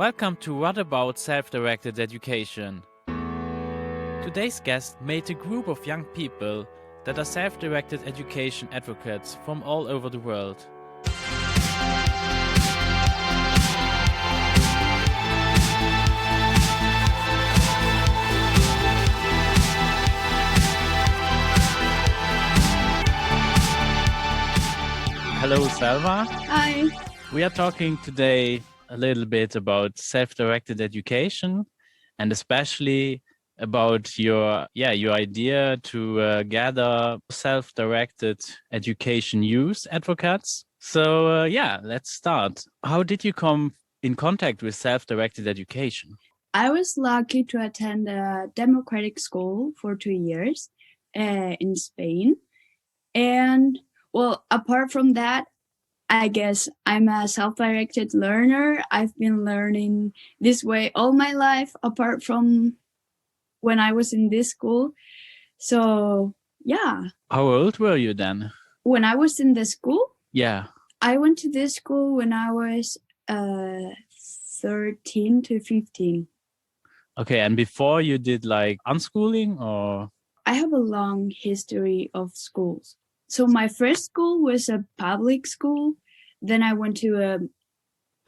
Welcome to What About Self-Directed Education. Today's guest made a group of young people that are self-directed education advocates from all over the world. Hello, Selva. Hi. We are talking today a little bit about self-directed education and especially about your idea to gather self-directed education youth advocates. So let's start. How did you come in contact with self-directed education? I was lucky to attend a democratic school for 2 years in Spain. And well, apart from that, I guess I'm a self-directed learner. I've been learning this way all my life, apart from when I was in this school. So, yeah. How old were you then? When I was in the school? Yeah. I went to this school when I was 13 to 15. Okay, and before you did like unschooling or? I have a long history of schools. So my first school was a public school. Then I went to a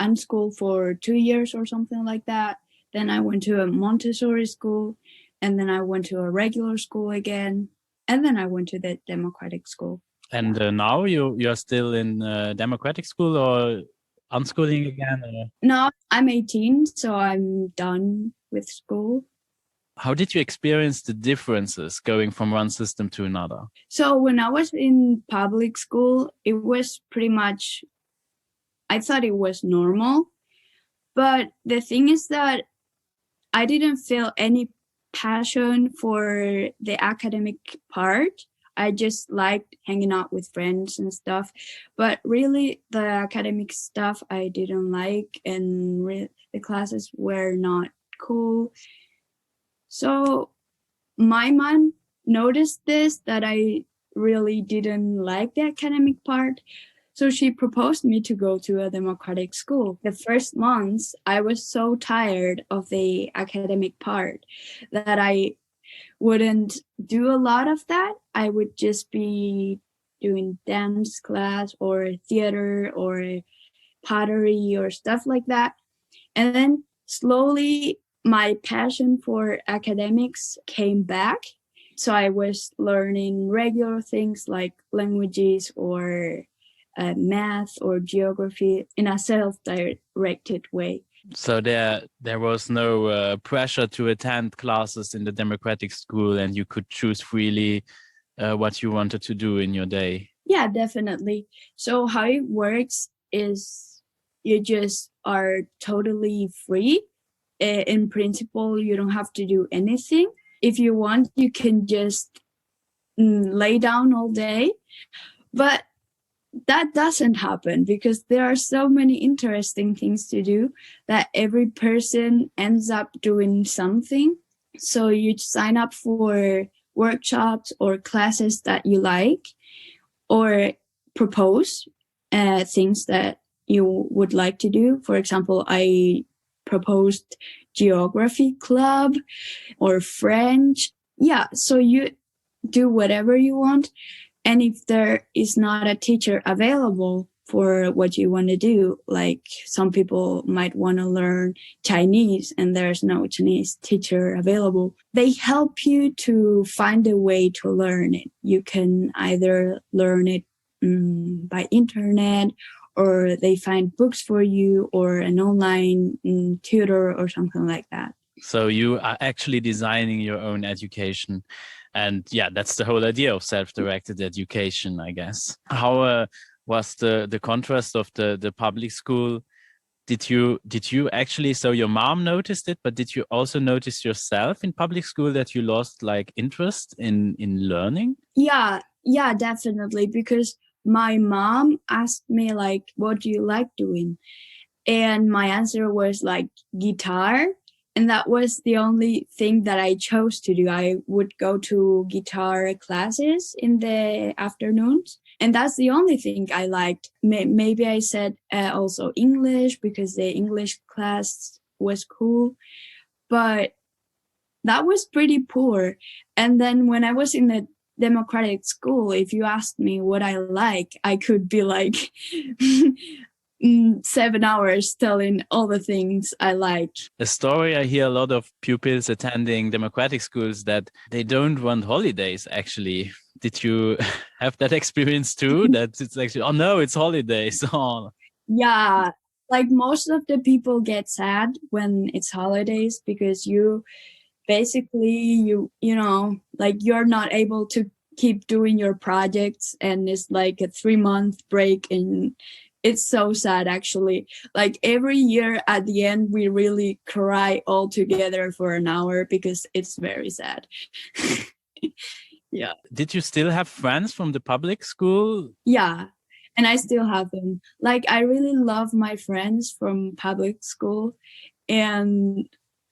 unschool for 2 years or something like that. Then I went to a Montessori school. And then I went to a regular school again. And then I went to the democratic school. And now you're still in democratic school or unschooling again? Or? No, I'm 18, so I'm done with school. How did you experience the differences going from one system to another? So when I was in public school, it was pretty much, I thought it was normal. But the thing is that I didn't feel any passion for the academic part. I just liked hanging out with friends and stuff. But really, the academic stuff I didn't like, and the classes were not cool. So my mom noticed this, that I really didn't like the academic part. So she proposed me to go to a democratic school. The first months, I was so tired of the academic part that I wouldn't do a lot of that. I would just be doing dance class or theater or pottery or stuff like that. And then slowly, my passion for academics came back. So I was learning regular things like languages or math or geography in a self-directed way. So there was no pressure to attend classes in the democratic school, and you could choose freely what you wanted to do in your day. Yeah, definitely. So how it works is you just are totally free. In principle, you don't have to do anything. If you want, you can just lay down all day. But that doesn't happen because there are so many interesting things to do that every person ends up doing something. So you sign up for workshops or classes that you like, or propose things that you would like to do. For example, I proposed geography club or French. Yeah, so you do whatever you want. And if there is not a teacher available for what you want to do, like some people might want to learn Chinese and there's no Chinese teacher available, they help you to find a way to learn it. You can either learn it by internet, or they find books for you, or an online tutor or something like that. So you are actually designing your own education. And yeah, that's the whole idea of self-directed education, I guess. How was the contrast of the public school? Did you actually, so your mom noticed it, but did you also notice yourself in public school that you lost like interest in learning? Yeah, definitely. Because my mom asked me like, what do you like doing? And my answer was like guitar. And that was the only thing that I chose to do. I would go to guitar classes in the afternoons. And that's the only thing I liked. Maybe I said also English, because the English class was cool, but that was pretty poor. And then when I was in the democratic school, if you asked me what I like, I could be like 7 hours telling all the things I like. A story I hear a lot of pupils attending democratic schools that they don't want holidays, actually. Did you have that experience too? That it's actually, oh no, it's holidays. Oh. Yeah, like most of the people get sad when it's holidays because you basically you know, like you're not able to keep doing your projects, and it's like a 3-month break, and it's so sad actually. Like every year at the end we really cry all together for an hour because it's very sad. Yeah. Did you still have friends from the public school? Yeah, and I still have them. Like I really love my friends from public school, and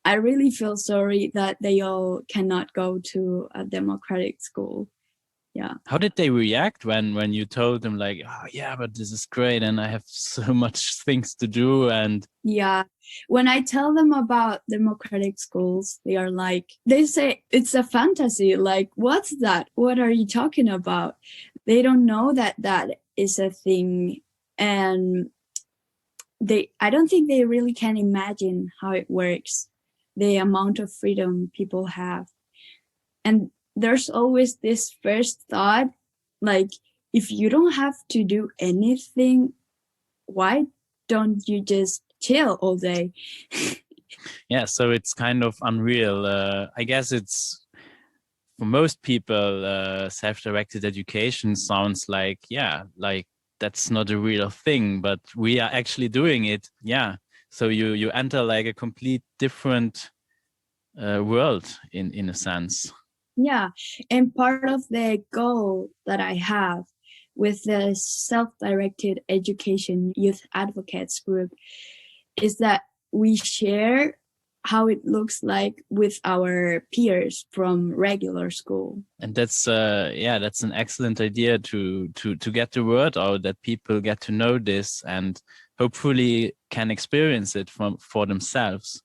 I really feel sorry that they all cannot go to a democratic school. Yeah. How did they react when you told them like, oh yeah, but this is great and I have so much things to do? And Yeah. When I tell them about democratic schools, they say it's a fantasy. Like, what's that? What are you talking about? They don't know that that is a thing. And I don't think they really can imagine how it works, the amount of freedom people have. And there's always this first thought, like, if you don't have to do anything, why don't you just chill all day? yeah, so it's kind of unreal. I guess it's for most people, self-directed education sounds like, yeah, like that's not a real thing, but we are actually doing it. Yeah. So you enter like a complete different world in a sense. Yeah. And part of the goal that I have with the self-directed education youth advocates group is that we share how it looks like with our peers from regular school. And that's that's an excellent idea to get the word out, that people get to know this and hopefully can experience it for themselves.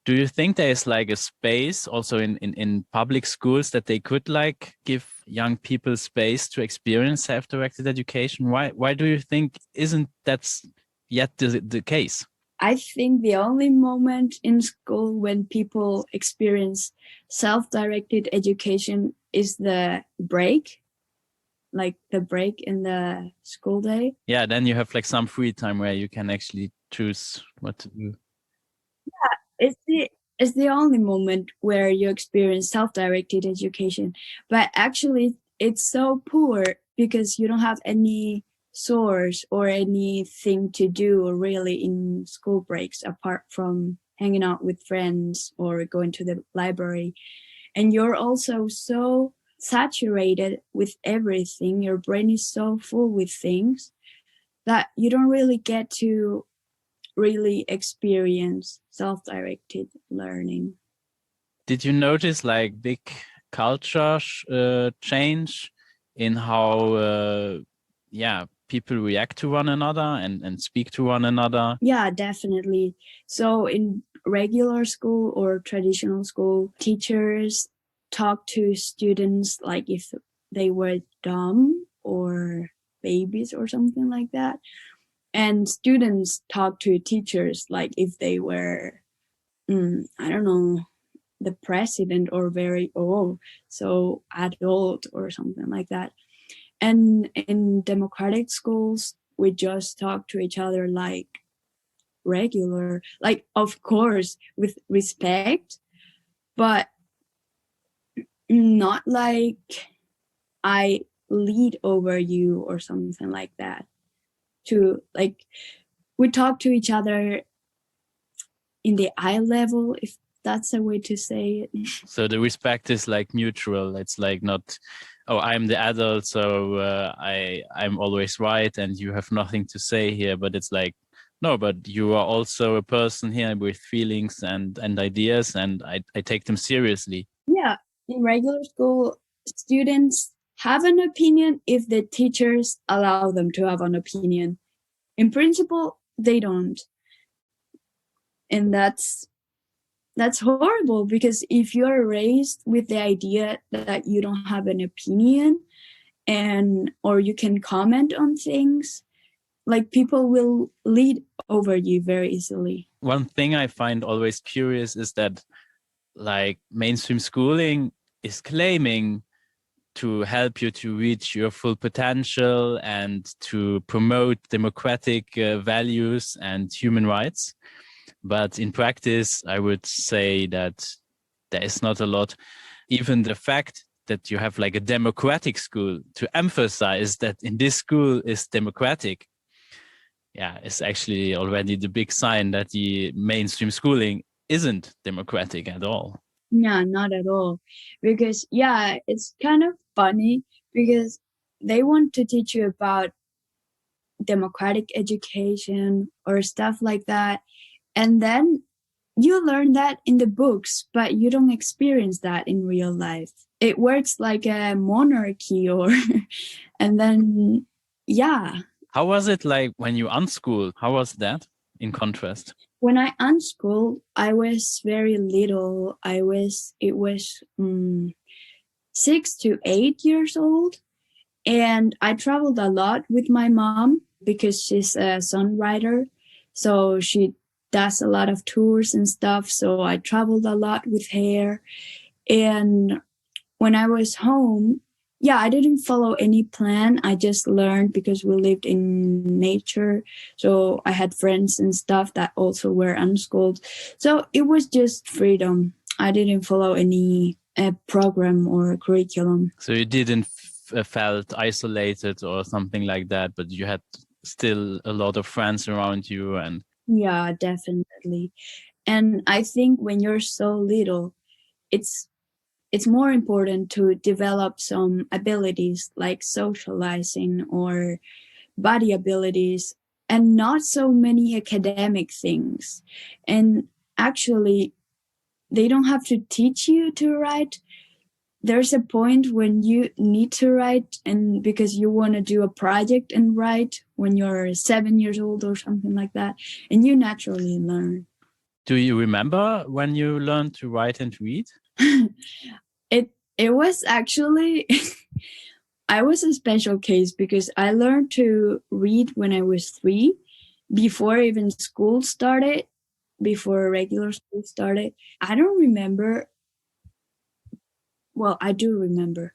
Do you think there is like a space also in public schools that they could like give young people space to experience self-directed education? Why do you think isn't that yet the case? I think the only moment in school when people experience self-directed education is the break, like the break in the school day. Yeah, then you have like some free time where you can actually choose what to do. It's the only moment where you experience self-directed education, but actually it's so poor because you don't have any source or anything to do really in school breaks apart from hanging out with friends or going to the library. And you're also so saturated with everything, your brain is so full with things that you don't really get to really experience self-directed learning. Did you notice like big culture change in how people react to one another and speak to one another? Yeah, definitely. So in regular school or traditional school, teachers talk to students like if they were dumb or babies or something like that. And students talk to teachers like if they were, I don't know, the president or very old, so adult or something like that. And in democratic schools, we just talk to each other like regular, like of course with respect, but not like I lead over you or something like that. To like, we talk to each other in the eye level, if that's a way to say it. So the respect is like mutual. It's like not, oh, I'm the adult, so I'm always right, and you have nothing to say here. But it's like, no, but you are also a person here with feelings and ideas, and I take them seriously. Yeah, in regular school, students have an opinion if the teachers allow them to have an opinion. In principle, they don't. And that's horrible, because if you're raised with the idea that you don't have an opinion and or you can comment on things, like, people will lead over you very easily. One thing I find always curious is that like mainstream schooling is claiming to help you to reach your full potential and to promote democratic values and human rights. But in practice, I would say that there is not a lot. Even the fact that you have like a democratic school to emphasize that in this school is democratic, yeah, is actually already the big sign that the mainstream schooling isn't democratic at all. Yeah, not at all. Because, yeah, it's kind of funny because they want to teach you about democratic education or stuff like that. And then you learn that in the books, but you don't experience that in real life. It works like a monarchy or, and then, yeah. How was it like when you unschooled? How was that in contrast? When I unschooled, I was very little. It was 6 to 8 years old. And I traveled a lot with my mom because she's a songwriter. So she does a lot of tours and stuff. So I traveled a lot with her. And when I was home, yeah, I didn't follow any plan. I just learned because we lived in nature. So I had friends and stuff that also were unschooled. So it was just freedom. I didn't follow any program or curriculum. So you didn't felt isolated or something like that, but you had still a lot of friends around you. And yeah, definitely. And I think when you're so little, it's more important to develop some abilities like socializing or body abilities, and not so many academic things. And actually, they don't have to teach you to write. There's a point when you need to write, and because you want to do a project and write when you're 7 years old or something like that, and you naturally learn. Do you remember when you learned to write and read? It was actually I was a special case because I learned to read when I was 3, before even school started, before regular school started. I don't remember. Well, I do remember.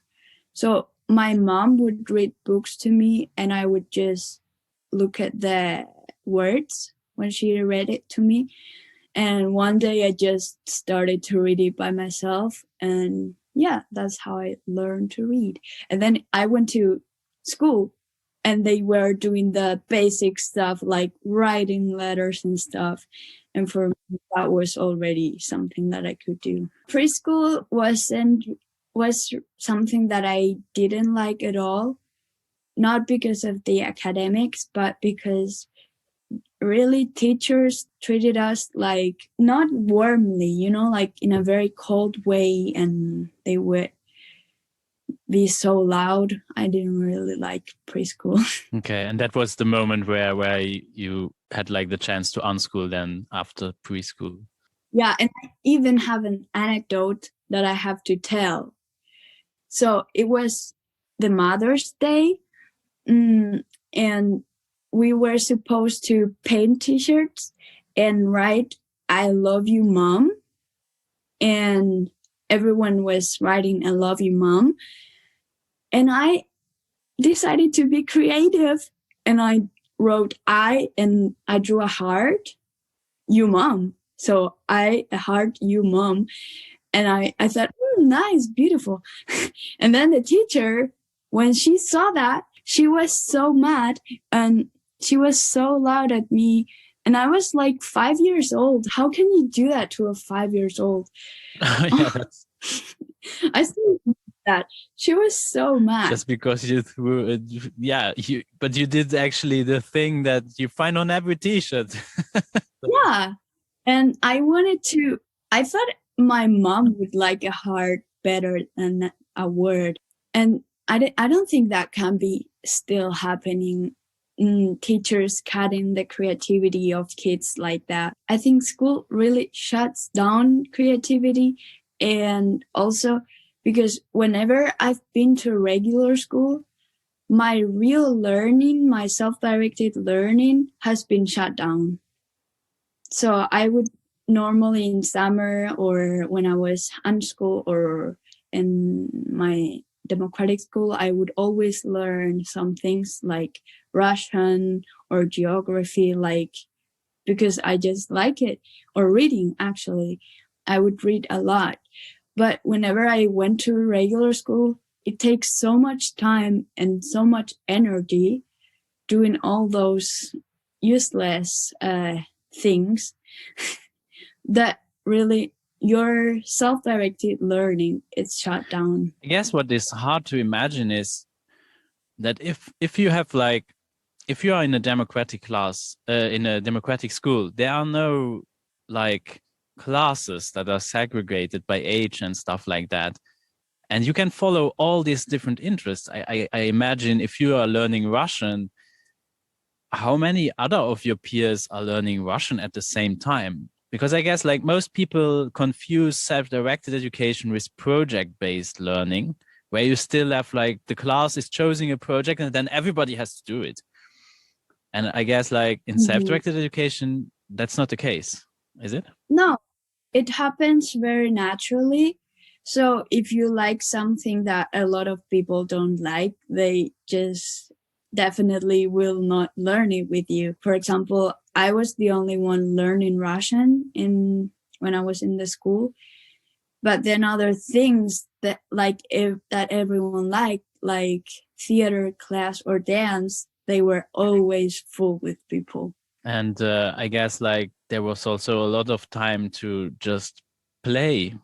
So my mom would read books to me, and I would just look at the words when she read it to me. And one day I just started to read it by myself. And yeah, that's how I learned to read. And then I went to school, and they were doing the basic stuff like writing letters and stuff. And for me, that was already something that I could do. Preschool was something that I didn't like at all. Not because of the academics, but because really teachers treated us like not warmly, like in a very cold way, and they would be so loud. I didn't really like preschool. Okay, and that was the moment where you had like the chance to unschool then after preschool. Yeah, and I even have an anecdote that I have to tell. So it was the Mother's Day, and we were supposed to paint t-shirts and write "I love you, Mom," and everyone was writing "I love you, Mom." And I decided to be creative, and I wrote and I drew a heart, "You, Mom." So a heart, "You, Mom." And I thought, nice, beautiful. And then the teacher, when she saw that, she was so mad, and she was so loud at me. And I was like 5 years old. How can you do that to a 5 years old? Yeah, that's... I still do that. She was so mad. Just because you threw it, but you did actually the thing that you find on every t-shirt. Yeah. And I thought my mom would like a heart better than a word. And I don't think that can be still happening teachers cutting the creativity of kids like that. I think school really shuts down creativity. And also because whenever I've been to regular school, my real learning, my self-directed learning has been shut down. So I would normally in summer or when I was in school or in my democratic school, I would always learn some things like Russian or geography, like because I just like it, or reading actually. I would read a lot. But whenever I went to regular school, it takes so much time and so much energy doing all those useless things that really your self-directed learning is shut down. I guess what is hard to imagine is that if you have like, if you are in a democratic class, in a democratic school, there are no like classes that are segregated by age and stuff like that. And you can follow all these different interests. I imagine if you are learning Russian, how many other of your peers are learning Russian at the same time? Because I guess like most people confuse self-directed education with project-based learning, where you still have like the class is choosing a project and then everybody has to do it. And I guess like in self-directed education, that's not the case, is it? No, it happens very naturally. So if you like something that a lot of people don't like, they just definitely will not learn it with you. For example, I was the only one learning Russian when I was in the school. But then other things that that everyone liked, like theater class or dance, they were always full with people. And I guess like there was also a lot of time to just play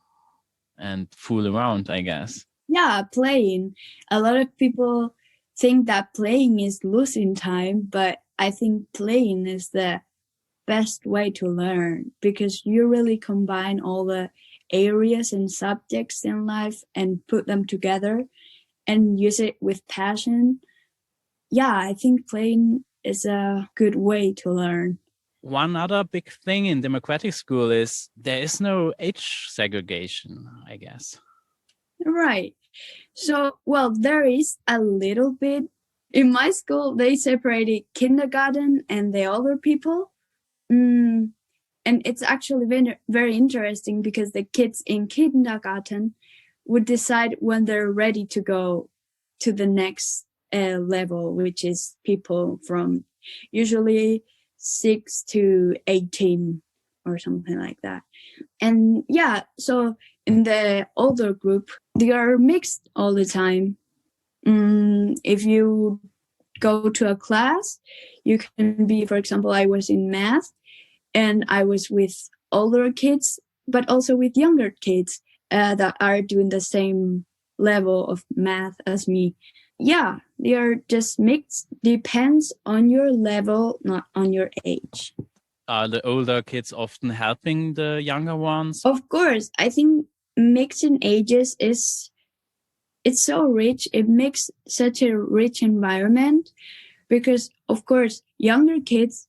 and fool around, I guess. Yeah, playing. A lot of people think that playing is losing time, but I think playing is the best way to learn because you really combine all the areas and subjects in life and put them together and use it with passion. Yeah, I think playing is a good way to learn. One other big thing in democratic school is there is no age segregation, I guess. Right. So, well, there is a little bit. In my school, they separated kindergarten and the older people. And it's actually very, very interesting because the kids in kindergarten would decide when they're ready to go to the next level, which is people from usually 6 to 18 or something like that. And yeah, so in the older group, they are mixed all the time. If you go to a class, you can be, for example, I was in math and I was with older kids, but also with younger kids that are doing the same level of math as me. Yeah, they are just mixed. Depends on your level, not on your age. Are the older kids often helping the younger ones? Of course, I think mixing ages it's so rich. It makes such a rich environment because, of course, younger kids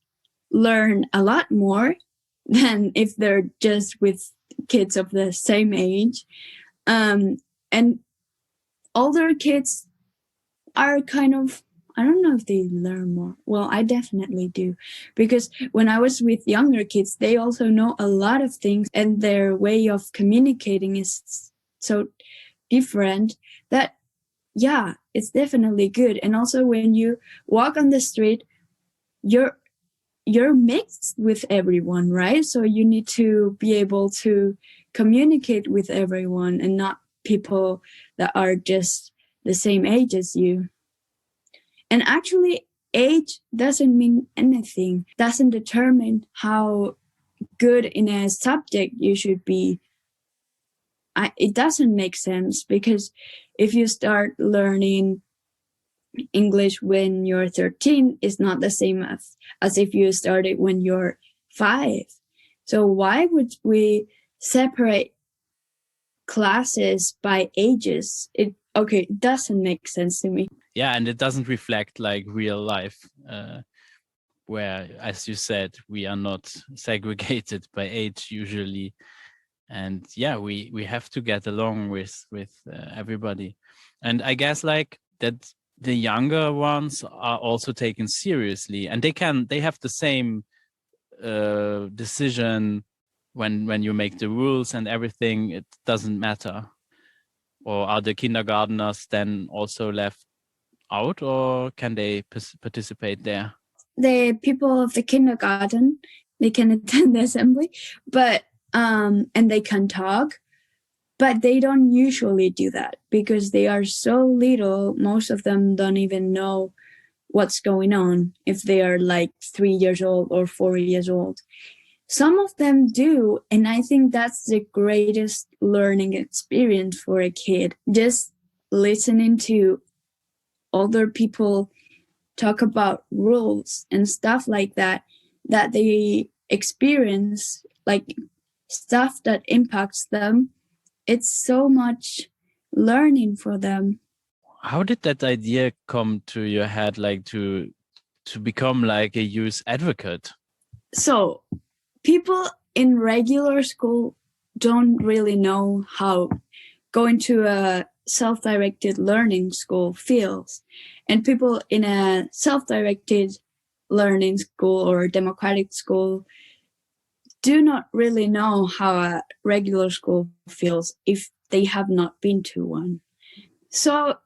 learn a lot more than if they're just with kids of the same age. And older kids are kind of, I don't know if they learn more. Well, I definitely do. Because when I was with younger kids, they also know a lot of things and their way of communicating is so different that, yeah, it's definitely good. And also when you walk on the street, you're mixed with everyone, right? So you need to be able to communicate with everyone and not people that are just the same age as you. And actually, age doesn't mean anything, doesn't determine how good in a subject you should be. It doesn't make sense because if you start learning English when you're 13, it's not the same as if you started when you're 5. So why would we separate classes by ages? It Okay, it doesn't make sense to me. Yeah, and it doesn't reflect like real life, where, as you said, we are not segregated by age usually, and yeah, we have to get along with everybody. And I guess like that the younger ones are also taken seriously, and they have the same decision when you make the rules and everything. It doesn't matter. Or are the kindergarteners then also left out, or can they participate there? The people of the kindergarten, they can attend the assembly, but and they can talk, but they don't usually do that because they are so little. Most of them don't even know what's going on if they are like 3 years old or 4 years old. Some of them do, and I think that's the greatest learning experience for a kid. Just listening to older people talk about rules and stuff like that, that they experience, like stuff that impacts them. It's so much learning for them. How did that idea come to your head, like to become like a youth advocate? So people in regular school don't really know how going to a self-directed learning school feels. And people in a self-directed learning school or democratic school do not really know how a regular school feels if they have not been to one. So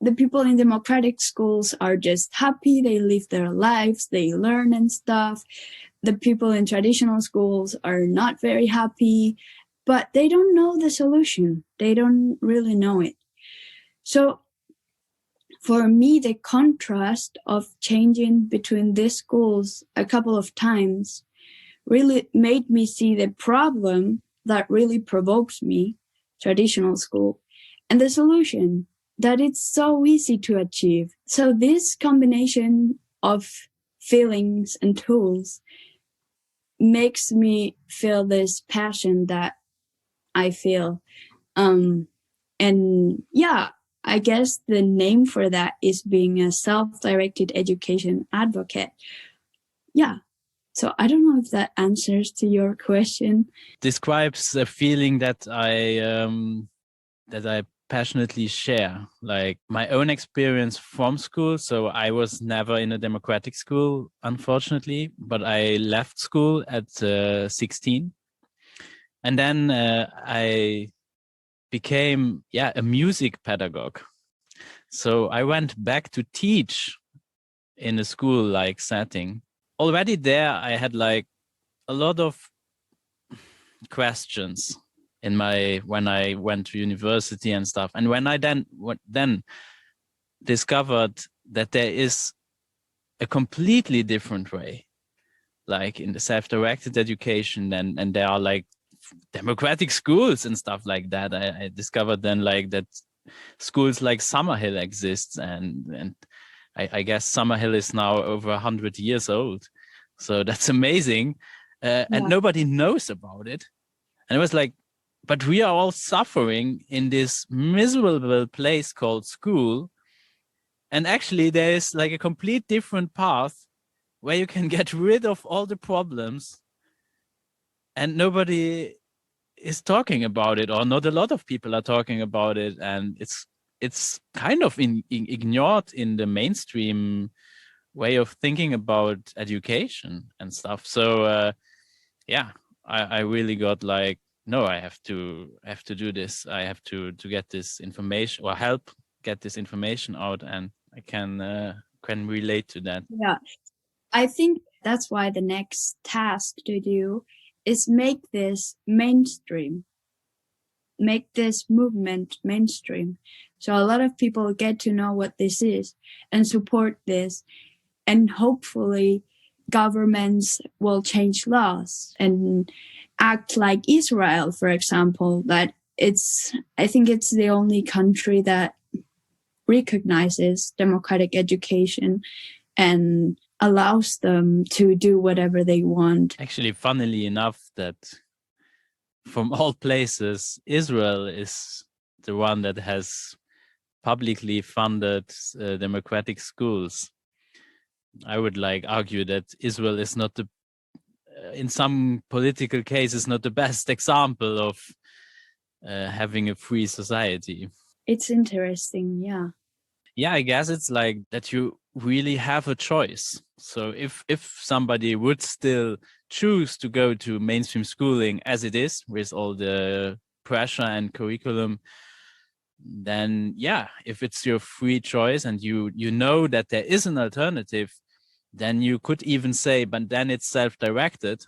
the people in democratic schools are just happy, they live their lives, they learn and stuff. The people in traditional schools are not very happy, but they don't know the solution. They don't really know it. So for me, the contrast of changing between these schools a couple of times really made me see the problem that really provokes me, traditional school, and the solution, that it's so easy to achieve. So this combination of feelings and tools makes me feel this passion that I feel. And yeah, I guess the name for that is being a self-directed education advocate. Yeah. So I don't know if that answers to your question. Describes a feeling that I passionately share, like my own experience from school. So I was never in a democratic school, unfortunately, but I left school at 16. And then I became, a music pedagogue. So I went back to teach in a school-like setting. Already there, I had like a lot of questions when I went to university and stuff. And when I then discovered that there is a completely different way, like in the self-directed education, and there are like democratic schools and stuff like that. I discovered then like that schools like Summerhill exists, and I guess Summerhill is now over 100 years old. So that's amazing. And nobody knows about it. And it was like, but we are all suffering in this miserable place called school. And actually there is like a complete different path where you can get rid of all the problems, and nobody is talking about it, or not a lot of people are talking about it. And it's kind of ignored in the mainstream way of thinking about education and stuff. So I really got like, no, I have to do this. I have to get this information, or help get this information out, and I can relate to that. Yeah, I think that's why the next task to do is make this mainstream, make this movement mainstream. So a lot of people get to know what this is and support this, and hopefully governments will change laws and act like Israel, for example, that I think it's the only country that recognizes democratic education and allows them to do whatever they want. Actually, funnily enough, that from all places, Israel is the one that has publicly funded democratic schools. I would argue that Israel is not in some political cases, not the best example of having a free society. It's interesting, yeah. Yeah, I guess it's like that you really have a choice. So if somebody would still choose to go to mainstream schooling as it is, with all the pressure and curriculum, then yeah, if it's your free choice and you know that there is an alternative, then you could even say, but then it's self-directed,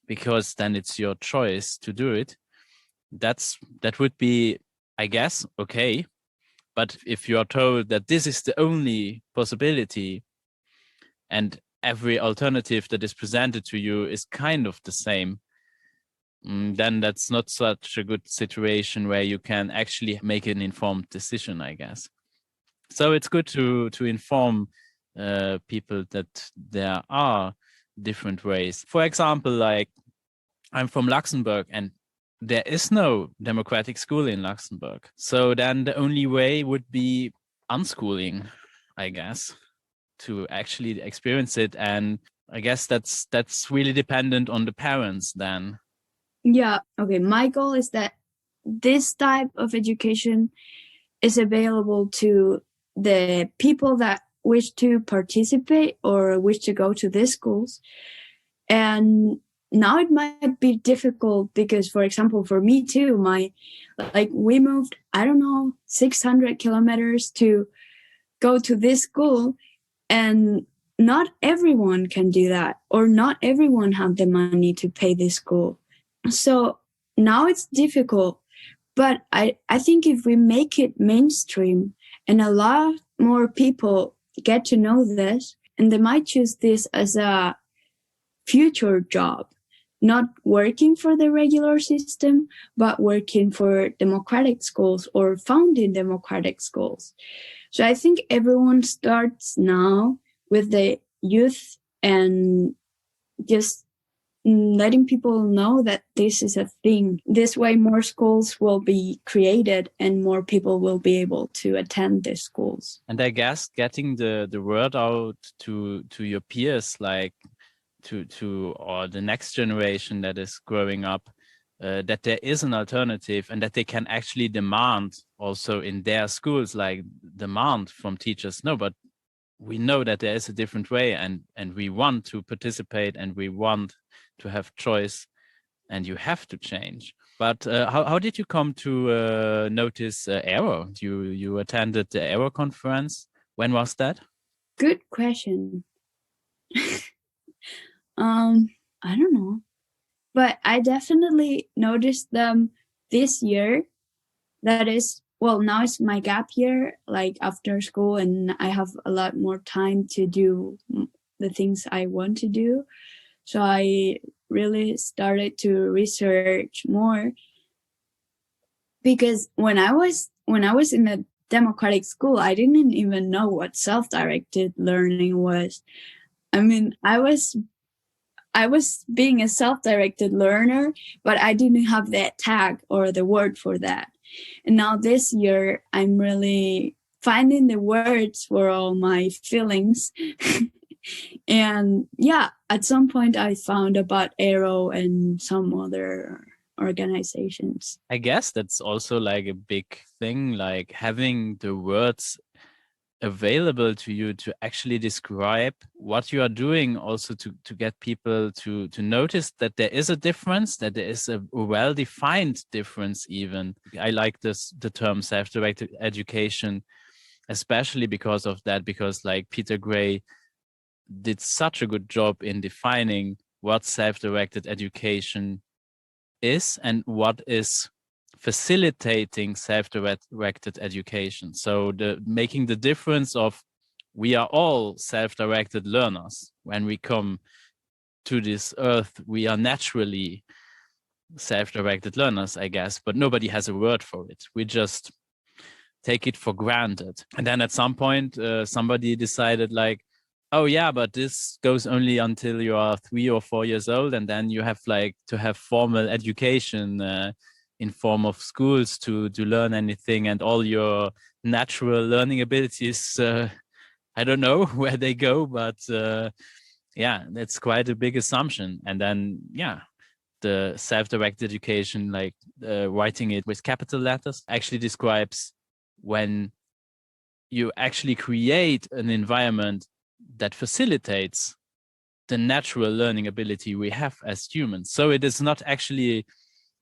because then it's your choice to do it. That would be, I guess, okay. But if you are told that this is the only possibility and every alternative that is presented to you is kind of the same, then that's not such a good situation where you can actually make an informed decision, I guess. So it's good to inform people that there are different ways. For example, like I'm from Luxembourg and there is no democratic school in Luxembourg. So then the only way would be unschooling, I guess, to actually experience it. And I guess that's really dependent on the parents then. Yeah, okay. My goal is that this type of education is available to the people that wish to participate or wish to go to these schools. And now it might be difficult because, for example, for me too, we moved, 600 kilometers to go to this school, and not everyone can do that, or not everyone have the money to pay this school. So now it's difficult, but I think if we make it mainstream and a lot more people get to know this, and they might choose this as a future job, not working for the regular system, but working for democratic schools or founding democratic schools. So I think everyone starts now with the youth and just letting people know that this is a thing. This way more schools will be created and more people will be able to attend these schools. And I guess getting the word out to your peers, like to or the next generation that is growing up, that there is an alternative and that they can actually demand also in their schools, like demand from teachers, no, but we know that there is a different way and we want to participate and we want to have choice and you have to change. But how did you come to notice Aero? You attended the Aero conference. When was that? Good question. I don't know. But I definitely noticed them this year. That is, well, now it's my gap year, like after school, and I have a lot more time to do the things I want to do. So I really started to research more, because when I was in a democratic school, I didn't even know what self-directed learning was. I mean, I was being a self-directed learner, but I didn't have that tag or the word for that. And now this year, I'm really finding the words for all my feelings. And yeah, at some point I found about Aero and some other organizations. I guess that's also like a big thing, like having the words available to you to actually describe what you are doing, also to get people to notice that there is a difference, that there is a well-defined difference even. I like the term self-directed education, especially because of that, because like Peter Gray did such a good job in defining what self-directed education is and what is facilitating self-directed education. So making the difference of we are all self-directed learners. When we come to this earth, we are naturally self-directed learners, I guess, but nobody has a word for it. We just take it for granted. And then at some point, somebody decided like, oh yeah, but this goes only until you are 3 or 4 years old, and then you have like to have formal education in form of schools to learn anything, and all your natural learning abilities, I don't know where they go, but yeah, that's quite a big assumption. And then, yeah, the self-directed education, like writing it with capital letters, actually describes when you actually create an environment that facilitates the natural learning ability we have as humans. So it is not actually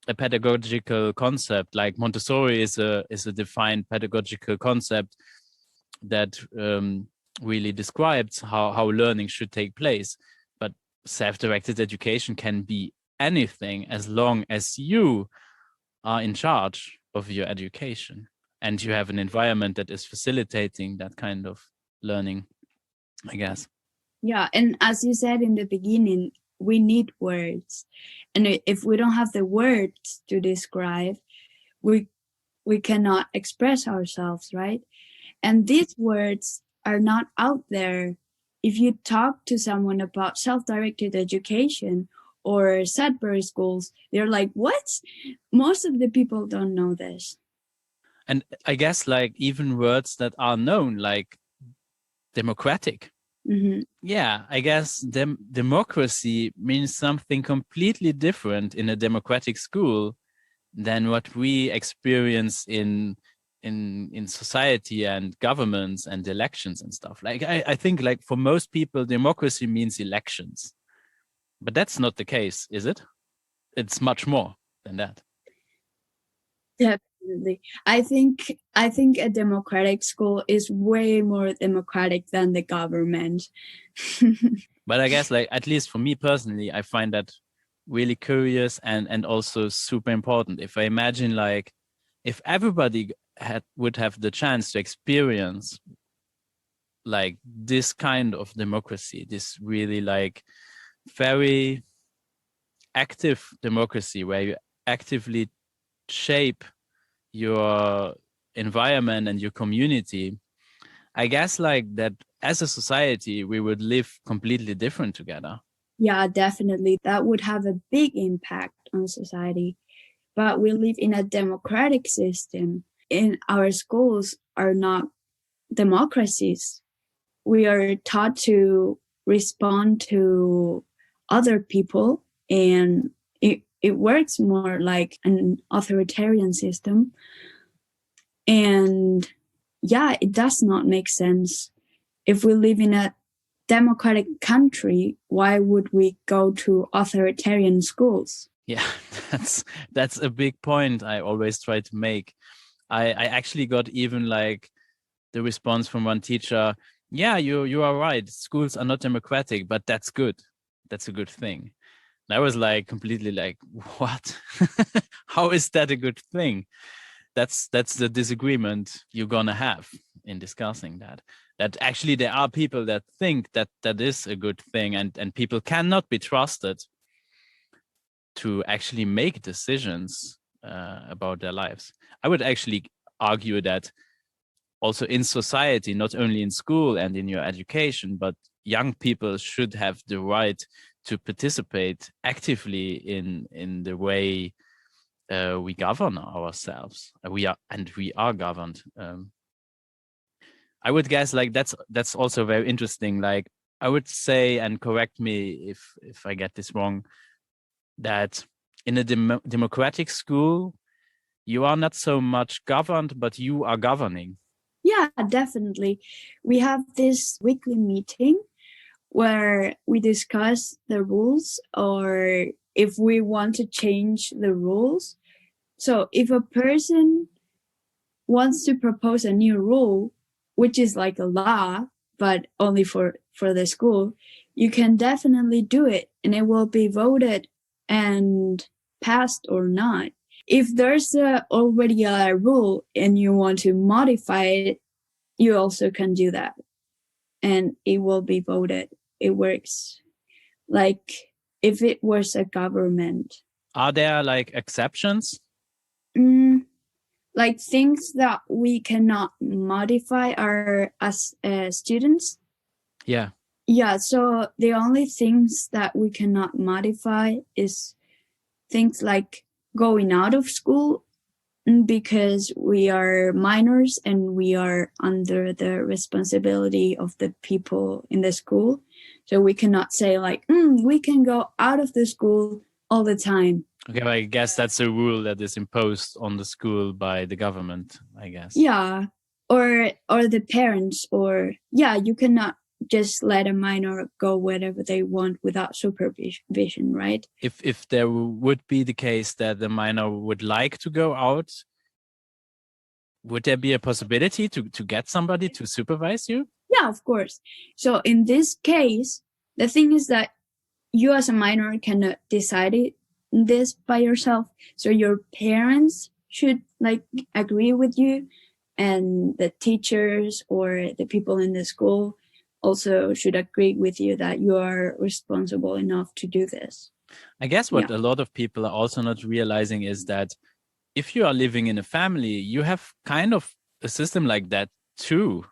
a pedagogical concept. Like Montessori is a defined pedagogical concept that really describes how learning should take place. But self-directed education can be anything as long as you are in charge of your education and you have an environment that is facilitating that kind of learning, I guess. Yeah, and as you said in the beginning, we need words. And if we don't have the words to describe, we cannot express ourselves, right? And these words are not out there. If you talk to someone about self-directed education or Sudbury schools, they're like, what? Most of the people don't know this. And I guess like even words that are known, like democratic. Mm-hmm. Yeah, I guess democracy means something completely different in a democratic school than what we experience in society and governments and elections and stuff. Like I think like for most people, democracy means elections. But that's not the case, is it? It's much more than that. Definitely. I think a democratic school is way more democratic than the government. But I guess like at least for me personally, I find that really curious and also super important. If I imagine like if everybody would have the chance to experience like this kind of democracy, this really like very active democracy where you actively shape your environment and your community, I guess like that as a society, we would live completely different together. Yeah, definitely. That would have a big impact on society. But we live in a democratic system, and our schools are not democracies. We are taught to respond to other people, and it works more like an authoritarian system. And yeah, it does not make sense. If we live in a democratic country, why would we go to authoritarian schools? Yeah, that's a big point I always try to make. I actually got even like the response from one teacher, yeah, you are right. Schools are not democratic, but that's good. That's a good thing. And I was like completely like, what? How is that a good thing? That's the disagreement you're gonna have in discussing that. That actually there are people that think that that is a good thing, and people cannot be trusted to actually make decisions about their lives. I would actually argue that also in society, not only in school and in your education, but young people should have the right to participate actively in the way we govern ourselves. We are governed. I would guess like that's also very interesting. Like I would say, and correct me if I get this wrong, that in a democratic school, you are not so much governed, but you are governing. Yeah, definitely. We have this weekly meeting where we discuss the rules or if we want to change the rules. So if a person wants to propose a new rule, which is like a law, but only for the school, you can definitely do it and it will be voted and passed or not. If there's already a rule and you want to modify it, you also can do that and it will be voted. It works like if it was a government. Are there like exceptions? Like things that we cannot modify are as students. Yeah. Yeah, so the only things that we cannot modify is things like going out of school, because we are minors and we are under the responsibility of the people in the school. So we cannot say like, we can go out of the school all the time. Okay, but I guess that's a rule that is imposed on the school by the government, I guess. Yeah, or the parents, or you cannot just let a minor go wherever they want without supervision, right? If there would be the case that the minor would like to go out, would there be a possibility to get somebody to supervise you? Yeah, of course. So in this case, the thing is that you as a minor cannot decide this by yourself. So your parents should like agree with you, and the teachers or the people in the school also should agree with you that you are responsible enough to do this. I guess what a lot of people are also not realizing is that if you are living in a family, you have kind of a system like that too.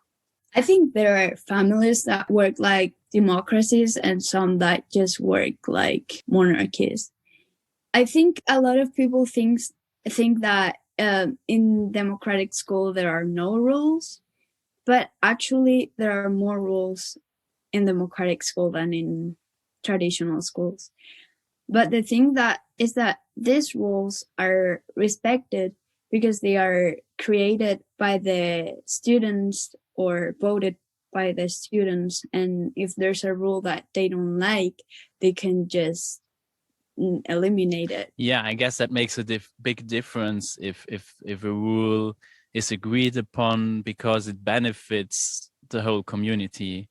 I think there are families that work like democracies and some that just work like monarchies. I think a lot of people think that in democratic school there are no rules, but actually there are more rules in democratic school than in traditional schools. But the thing that is that these rules are respected because they are created by the students or voted by the students. And if there's a rule that they don't like, they can just eliminate it. Yeah, I guess that makes a big difference if a rule is agreed upon because it benefits the whole community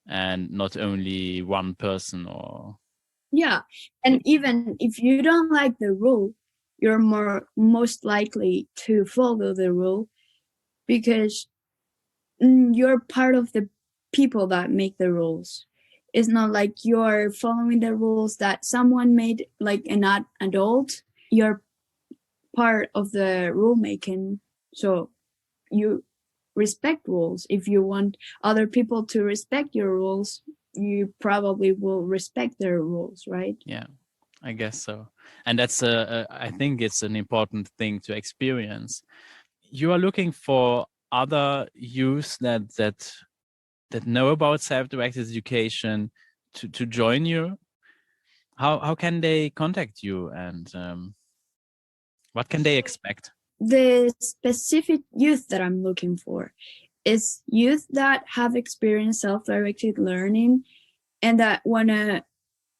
and not only one person. Or and even if you don't like the rule, you're most likely to follow the rule because you're part of the people that make the rules. It's not like you're following the rules that someone made, like an adult. You're part of the rule making, so you respect rules. If you want other people to respect your rules, you probably will respect their rules, right? Yeah, I guess so. And that's I think it's an important thing to experience. You are looking for other youth that know about self-directed education to join you. How can they contact you, and what can they expect? The specific youth that I'm looking for is youth that have experienced self-directed learning and that want to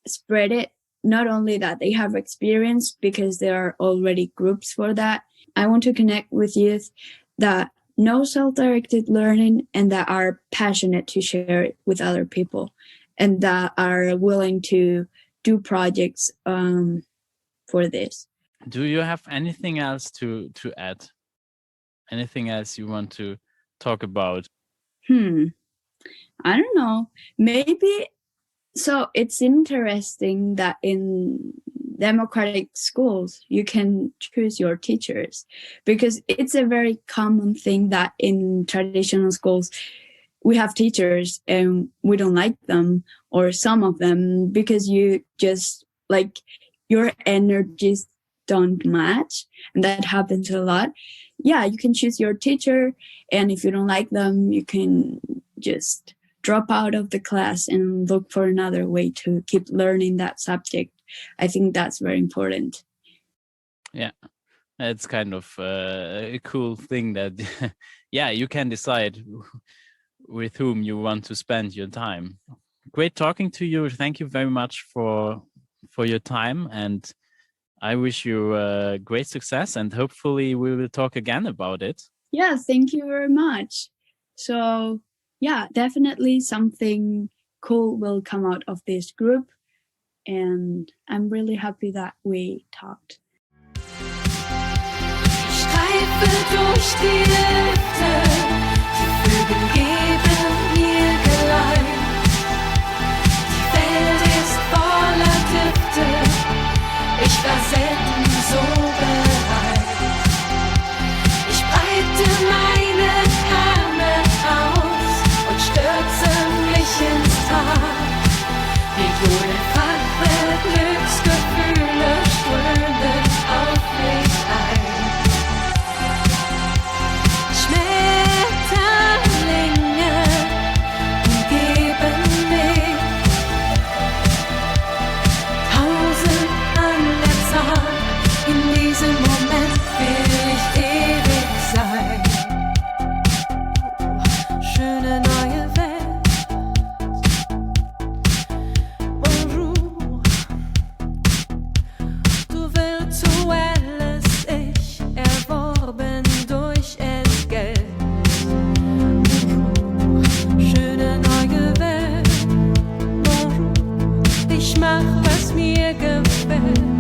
spread it. Not only that they have experience, because there are already groups for that. I want to connect with youth that know self-directed learning and that are passionate to share it with other people and that are willing to do projects for this. Do you have anything else to add? Anything else you want to talk about? I don't know. Maybe. So it's interesting that in democratic schools, you can choose your teachers, because it's a very common thing that in traditional schools, we have teachers and we don't like them, or some of them, because you just like your energies don't match. And that happens a lot. Yeah, you can choose your teacher. And if you don't like them, you can just drop out of the class and look for another way to keep learning that subject. I think that's very important. Yeah, it's kind of a cool thing that, yeah, you can decide with whom you want to spend your time. Great talking to you. Thank you very much for your time, and I wish you great success, and hopefully we will talk again about it. Yeah, thank you very much. So yeah, definitely something cool will come out of this group. And I'm really happy that we talked. Streife durch die Lüfte, die Vögel geben mir Geleit. Die Welt ist voller Düfte, ich war selten so bereit. Ich breite meine Arme aus und stürze mich ins Tal. Wie Glücksgefühle strömen auf mich ein. mir gefällt.